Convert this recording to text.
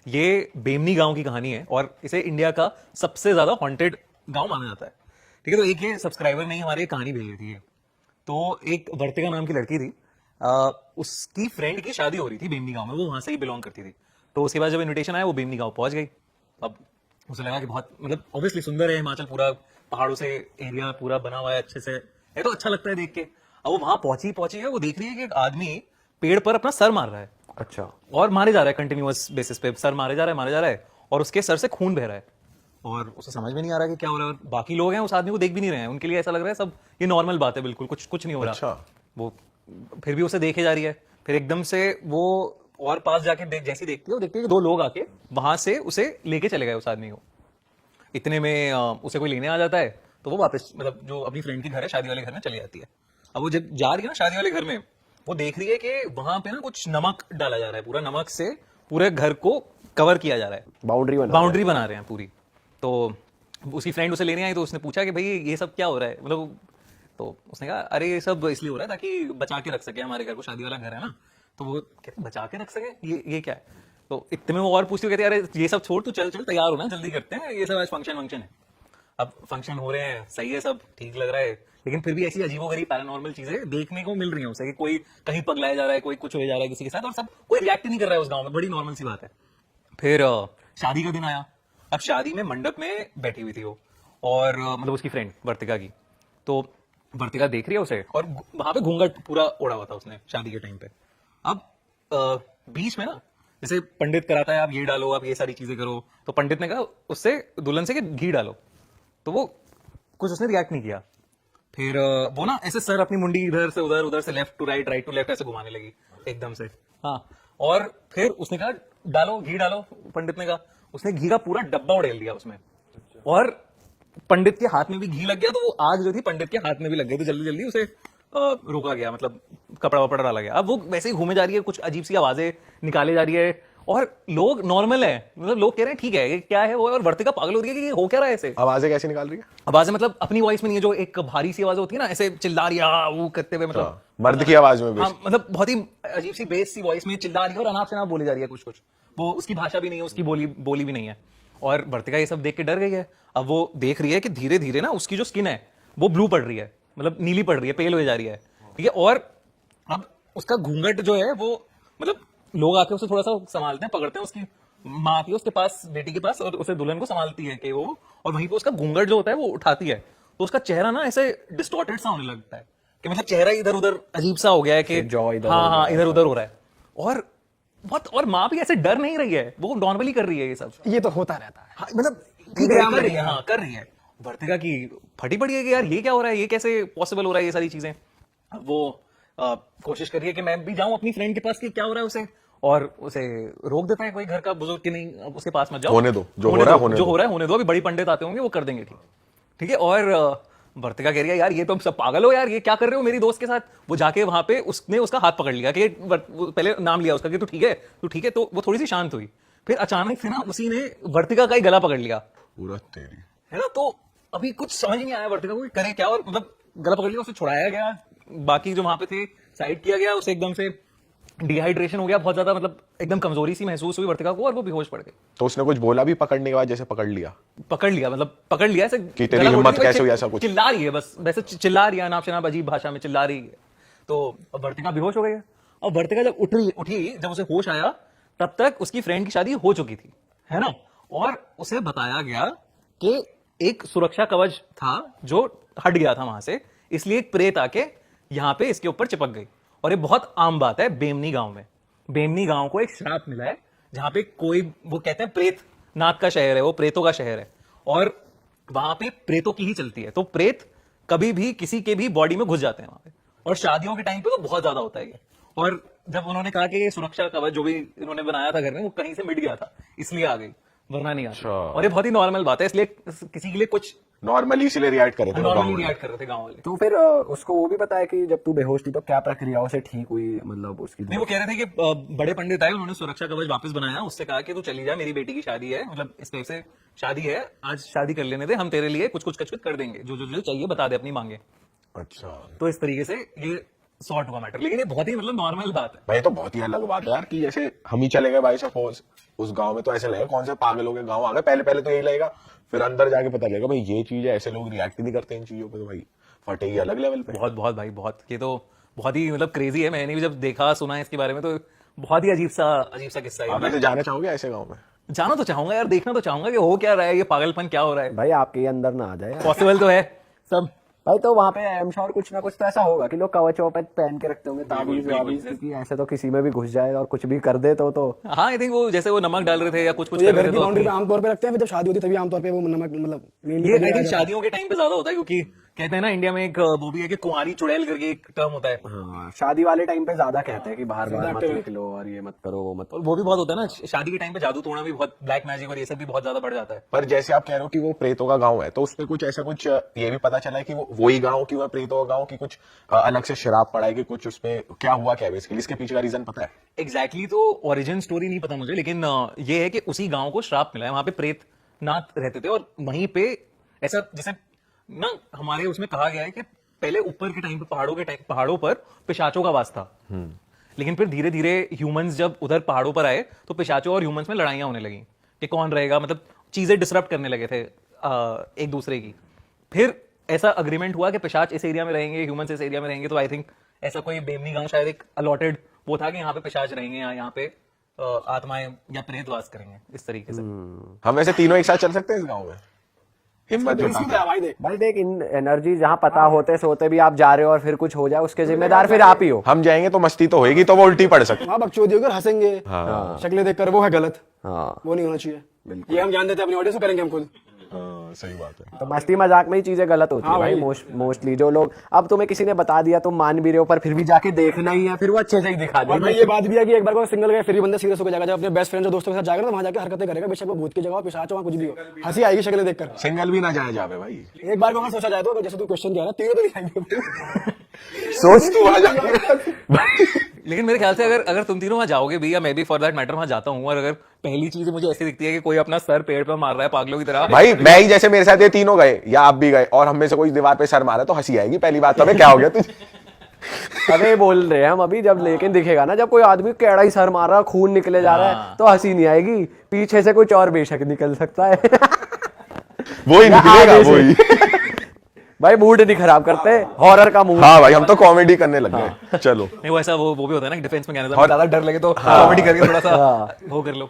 ये बेमनी गांव की कहानी है और इसे इंडिया का सबसे ज्यादा हॉन्टेड गांव माना जाता है। ठीक है, तो एक ये सब्सक्राइबर ने हमारे कहानी भेजी थी। तो एक वर्तिका नाम की लड़की थी, उसकी फ्रेंड की शादी हो रही थी बेमनी गांव में, वो वहां से ही बिलोंग करती थी। तो उसके बाद जब इनविटेशन आया वो बेमनी गांव पहुंच गई। अब उसे लगा कि बहुत मतलब ऑब्वियसली सुंदर है हिमाचल, पूरा पहाड़ों से एरिया पूरा बना हुआ है अच्छे से, है तो अच्छा लगता है देख के। अब वो वहां पहुंची है, वो देख रही है कि एक आदमी पेड़ पर अपना सर मार रहा है। अच्छा। और मारे जा रहा है कंटिन्यूअस बेसिस पे, सर मारे जा रहा है और उसके सर से खून बह रहा है और उसे समझ में नहीं आ रहा कि क्या हो रहा है। और बाकी लोग हैं उस आदमी को देख भी नहीं रहे हैं, उनके लिए ऐसा लग रहा है सब ये नॉर्मल बात है, बिल्कुल कुछ कुछ नहीं हो रहा। अच्छा। वो फिर भी उसे देखे जा रही है। फिर एकदम से वो और पास जाके जैसी देखती है, वो देखती है कि दो लोग आके वहां से उसे लेके चले गए उस आदमी को। इतने में उसे कोई लेने आ जाता है, तो वो वापस मतलब जो अपनी फ्रेंड के घर है शादी वाले घर में चली जाती है। अब वो जब जा रही है ना शादी वाले घर में, वो देख रही है कि वहां पे ना कुछ नमक डाला जा रहा है, पूरा नमक से पूरे घर को कवर किया जा रहा है, बाउंड्री बना रहे हैं पूरी। तो उसकी फ्रेंड उसे लेने आई तो उसने पूछा कि भाई ये सब क्या हो रहा है, मतलब तो उसने कहा अरे ये सब इसलिए हो रहा है ताकि बचा के रख सके, हमारे घर को शादी वाला घर है ना। तो वो कहते बचा के रख सके, ये क्या है। तो इतने में वो और पूछती कहते अरे ये सब छोड़, तू चल चल तैयार होना, जल्दी करते हैं, ये सब आज फंक्शन है। अब फंक्शन हो रहे हैं, सही है, सब ठीक लग रहा है, लेकिन फिर भी ऐसी अजीबोगरीब पैरानॉर्मल चीजें देखने को मिल रही हैं उसे कि कोई कहीं पगलाया जा रहा है, कोई कुछ हो जा रहा है किसी के साथ, और सब कोई रिएक्ट नहीं कर रहा है उस गांव में, बड़ी नॉर्मल सी बात है। फिर शादी का दिन आया। अब शादी में मंडप में बैठी हुई थी वो, और मतलब उसकी फ्रेंड वर्तिका की। तो वर्तिका देख रही है उसे और वहां पे घूंघट पूरा ओढ़ा हुआ था उसने शादी के टाइम पे। अब बीच में ना जैसे पंडित कराता है, आप ये डालो, आप ये सारी चीजें करो, तो पंडित ने कहा उससे दुल्हन से कि घी डालो, तो वो कुछ उसने रिएक्ट नहीं किया। फिर वो ना ऐसे सर अपनी मुंडी इधर से उधर, उधर से left to right, right to left ऐसे घुमाने लगी एकदम से। हाँ, और फिर उसने कहा डालो घी डालो, पंडित ने कहा। उसने घी का पूरा डब्बा उड़ेल दिया उसमें, और पंडित के हाथ में भी घी लग गया, तो वो आग जो थी पंडित के हाथ में भी लग गई, तो जल्दी जल्दी उसे रोका गया, मतलब कपड़ा वपड़ा डाला गया। अब वो वैसे ही घूमे जा रही है, कुछ अजीब सी आवाजें निकाले जा रही है, और लोग नॉर्मल है, मतलब लोग कह रहे हैं ठीक है ये क्या है वो, और वर्तिका पागल हो रही है कि ये हो क्या रहा है ऐसे। आवाजें कैसे निकाल रही है? आवाजें मतलब अपनी वॉइस में नहीं है, जो एक भारी सी आवाज होती है ना, ऐसे चिल्ला रही है वो करते हुए, मतलब मर्द की आवाज में हाँ, मतलब बहुत ही अजीब सी बेस सी वॉइस में चिल्ला रही है और अनाप शनाप बोली जा रही है कुछ कुछ, वो उसकी भाषा भी नहीं है, उसकी बोली भी नहीं है। और वर्तिका ये सब देख के डर गई है। अब वो देख रही है कि धीरे धीरे ना उसकी जो स्किन है वो ब्लू पड़ रही है, मतलब नीली पड़ रही है, पेल हो जा रही है। ठीक है, और अब उसका घूंघट जो है वो, मतलब लोग आके उसे थोड़ा सा संभालते हैं, पकड़ते हैं, उसकी माँ आती है उसके पास, बेटी के पास, और उसे दुल्हन को संभालती है कि वो, और वहीं पे उसका घूंघट जो होता है वो उठाती है, तो उसका चेहरा ना ऐसे डिस्टॉर्टेड सा होने लगता है, कि मतलब चेहरा इधर उधर अजीब सा हो गया है कि जॉ इधर हाँ इधर उधर हो रहा है। और बहुत, और माँ भी ऐसे डर नहीं रही है, वो नॉर्मली कर रही है ये सब। ये तो होता रहता है। हाँ, मतलब ठीक है कर रही है, हाँ कर रही है। वर्तिका की फटी पड़ी है कि यार ये क्या हो रहा है, ये कैसे पॉसिबल हो रहा है ये सारी चीजें। वो कोशिश कर रही है कि मैं भी जाऊं अपनी फ्रेंड के पास कि क्या हो रहा है उसे, और उसे रोक देता है कोई घर का बुजुर्ग कि नहीं अब उसके पास मत जाओ, होने दो, जो हो रहा है होने दो, अभी बड़ी पंडित आते होंगे वो कर देंगे ठीक। ठीक है, और वर्तिका कह रही है यार ये तुम सब पागल हो यार, ये क्या कर रहे हो मेरी दोस्त के साथ। वो जाके वहां पे उसने उसका हाथ पकड़ लिया कि पहले नाम लिया उसका कि तू ठीक है, तो वो थोड़ी सी शांत हुई। फिर अचानक से ना उसी ने वर्तिका का ही गला पकड़ लिया पूरा तेरी, है ना। तो अभी कुछ समझ नहीं आया वर्तिका को करे क्या, और मतलब गला पकड़ लिया, उसे छुड़ाया गया, बाकी जो वहां पे थे साइड किया गया, उसे एकदम से डिहाइड्रेशन हो गया बहुत ज्यादा, मतलब एकदम कमजोरी सी महसूस हुई वर्तिका को, और वो बेहोश पड़ गई। तो उसने कुछ बोला भी पकड़ने के बाद? जैसे पकड़ लिया मतलब पकड़ लिया ऐसे कि तेरी हिम्मत कैसे हुई, ऐसा कुछ चिल्ला रही है, बस वैसे चिल्ला रही है, अनाप शनाप अजीब भाषा में चिल्ला रही है। तो अब वर्तिका बेहोश हो गई है। और वर्तिका जब उठी जब उसे होश आया, तब तक उसकी फ्रेंड की शादी हो चुकी थी, है ना। और उसे बताया गया कि एक सुरक्षा कवच था जो हट गया था वहां से, इसलिए एक प्रेत आके यहाँ पे इसके ऊपर चिपक गई। और ये बहुत आम बात है बेमनी गांव में। बेमनी गांव को एक श्राप मिला है जहां पे कोई, वो कहते हैं प्रेत नाथ का शहर है, वो प्रेतों का शहर है, और वहां पे प्रेतों की ही चलती है। तो प्रेत कभी भी किसी के भी बॉडी में घुस जाते हैं वहां पे, और शादियों के टाइम पे तो बहुत ज्यादा होता है ये। और जब उन्होंने कहा कि ये सुरक्षा कवच जो भी इन्होंने बनाया था घर में वो कहीं से मिट गया था, इसलिए आ गई, वरना नहीं आता। और ये बहुत ही नॉर्मल बात है, इसलिए किसी के लिए कुछ नॉर्मली इसलिए रिएक्ट कर रहे थे नॉर्मली रिएक्ट कर रहे थे गांव वाले। तो फिर उसको वो भी पता है कि जब तू बेहोश थी तो क्या प्रक्रियाओं से ठीक हुई, मतलब उसकी नहीं, वो कह रहे थे कि बड़े पंडित आए, उन्होंने सुरक्षा कवच वापस बनाया, उससे कहा कि तू चली जा, मेरी बेटी की शादी है, मतलब इस टाइप से शादी है, आज शादी कर लेने दे, हम तेरे लिए कुछ कुछ कर देंगे, जो जो जो चाहिए बता दे, अपनी मांगे। अच्छा, तो इस तरीके से ये सॉर्ट हुआ मैटर, लेकिन ये बहुत ही मतलब नॉर्मल बात है। भाई तो बहुत ही अलग बात है यार कि जैसे हम ही चले गए भाई सपोज उस गांव में, तो ऐसे लगेगा कौन से पागलों के गांव आ गए, पहले पहले तो यही लगेगा, फिर अंदर जाके पता लगेगा भाई ये चीज है, ऐसे लोग रिएक्ट नहीं करते इन चीजों पे, तो भाई फटेगी अलग लेवल पे। बहुत बहुत भाई बहुत, ये तो बहुत ही मतलब क्रेजी है। मैंने भी जब देखा सुना इसके बारे में तो बहुत ही अजीब सा किस्सा है। आप ऐसे जाना चाहोगे ऐसे गाँव में? जाना तो चाहूंगा यार, देखना तो चाहूंगा कि हो क्या रहा है, ये पागलपन क्या हो रहा है। भाई आपके अंदर ना आ जाए यार। पॉसिबल तो है सब। भाई तो वहाँ पे आई एम श्योर कुछ ना कुछ तो ऐसा होगा कि लोग कवच ववच पहन के रखते होंगे, ताबीज वाबीज, क्योंकि ऐसे तो किसी में भी घुस जाए और कुछ भी कर दे तो हाँ आई थिंक वो जैसे वो नमक डाल रहे थे या कुछ तो ये कर घर रहे की थे बाउंड्री पे आमतौर पे रखते हैं, फिर जब शादी होती है तभी आमतौर पे वो नमक मतलब mainly ये कभी आई आ थिंक जाता है। शादियों के टाइम पे ज्यादा होता है, क्योंकि कहते हैं ना इंडिया में एक वो भी है कि कुंवारी चुड़ैल करके एक टर्म होता है, हाँ, शादी वाले टाइम पे ज्यादा कहते हैं कि बाहर बाहर मत निकलो और ये मत करो वो मत और वो भी बहुत होता है ना शादी के टाइम पे, जादू टोना भी बहुत, ब्लैक मैजिक और ये सब भी बहुत ज्यादा बढ़ जाता है। पर जैसे आप कह रहे हो कि वो प्रेतों का गांव है, तो उसमें कुछ ऐसा कुछ ये भी पता चला है कि वो वही गांव की वो प्रेतों का गांव की कुछ अलग से शराब पड़ा है कि कुछ उसमें क्या हुआ, क्या बेसिकली इसके पीछे का रीजन पता है? एग्जैक्टली तो ओरिजिन स्टोरी नहीं पता मुझे, लेकिन ये है कि उसी गांव को श्राप मिला है, वहां पे प्रेतनाथ रहते थे और वहीं पे ऐसा जैसे ना हमारे उसमें कहा गया है कि पहले ऊपर के टाइम पे पहाड़ों पर पिशाचों का वास था, लेकिन फिर धीरे धीरे ह्यूमंस जब उधर पहाड़ों पर आए तो पिशाचों और ह्यूमंस में लड़ाइयां होने लगी कि कौन रहेगा, मतलब चीजें डिसरप्ट करने लगे थे एक दूसरे की। फिर ऐसा अग्रीमेंट हुआ कि पिशाच इस एरिया में रहेंगे, ह्यूमंस इस एरिया में रहेंगे, तो आई थिंक ऐसा कोई बेमनी गांव शायद एक अलॉटेड वो था कि यहाँ पे पिशाच रहेंगे या यहाँ पे आत्माएं या प्रेत वास करेंगे, इस तरीके से। हम वैसे तीनों एक साथ चल सकते हैं इस गांव में? हिम्मत जुटा के। भाई देख, भाई देख, इन एनर्जी जहाँ पता होते सोते भी आप जा रहे हो और फिर कुछ हो जाए उसके जिम्मेदार फिर आप ही हो। हम जाएंगे तो मस्ती तो होएगी, तो वो उल्टी पड़ सकती। वहाँ बकचोदी होकर हंसेंगे, शक्लें देखकर, वो है गलत, हाँ वो नहीं होना चाहिए। ये हम जान देते हैं अपनी ऑडियंस को, करेंगे हम खुद। हाँ सही बात है। तो मस्ती मजाक में ही चीजें गलत होती है भाई मोस्टली। जो लोग अब तुम्हें किसी ने बता दिया तुम मान भी रहे हो, पर फिर भी जाके देखना ही है, फिर वो अच्छे से ही दिखा और देगा। भाई ये बात भी है कि एक बार को सिंगल गए फिर भी बंदा सीरियस होकर जाएगा, जब अपने बेस्ट फ्रेंड और दोस्तों के साथ जाएगा तो वहां जाके हरकतें करेगा, बेशक वो भूत की जगह हो, पिशाच हो, वहाँ कुछ भी हो, हंसी आएगी शक्लें देखकर। सिंगल भी ना जाया जावे भाई। एक बार को अगर सोचा जाए तो जैसे तू क्वेश्चन किया ना, तीनों तो नहीं आएंगे। सोच तू आ जा। लेकिन मेरे ख्याल से अगर तुम तीनों वहां जाओगे भी, या मैं भी फॉर दैट मैटर वहां जाता हूँ, और अगर पहली चीज मुझे ऐसी दिखती है कि कोई अपना सर पेड़ पर मार रहा है पागलों की तरह, भाई मैं ही जैसे मेरे साथ ये तीनों गए या आप भी गए और हम में से कोई दीवार पे सर मारा तो हंसी आएगी पहली बात। तो हमें क्या हो गया तुझे? अबे बोल रहे हैं हम अभी, जब लेकिन दिखेगा ना जब कोई आदमी कैड़ा ही सर मार रहा है, खून निकले जा रहा है, तो हंसी नहीं आएगी, पीछे से कुछ और बेशक निकल सकता है। वो ही निकलेगा आगे से। वो ही। भाई मूड नहीं खराब करते, हॉरर का मूड। हाँ भाई हम तो कॉमेडी करने लग गए। चलो नहीं वो ऐसा वो भी होता है ना डिफेंस मैकेनिज्म, ज्यादा डर लगे तो कॉमेडी करके थोड़ा सा वो कर लो।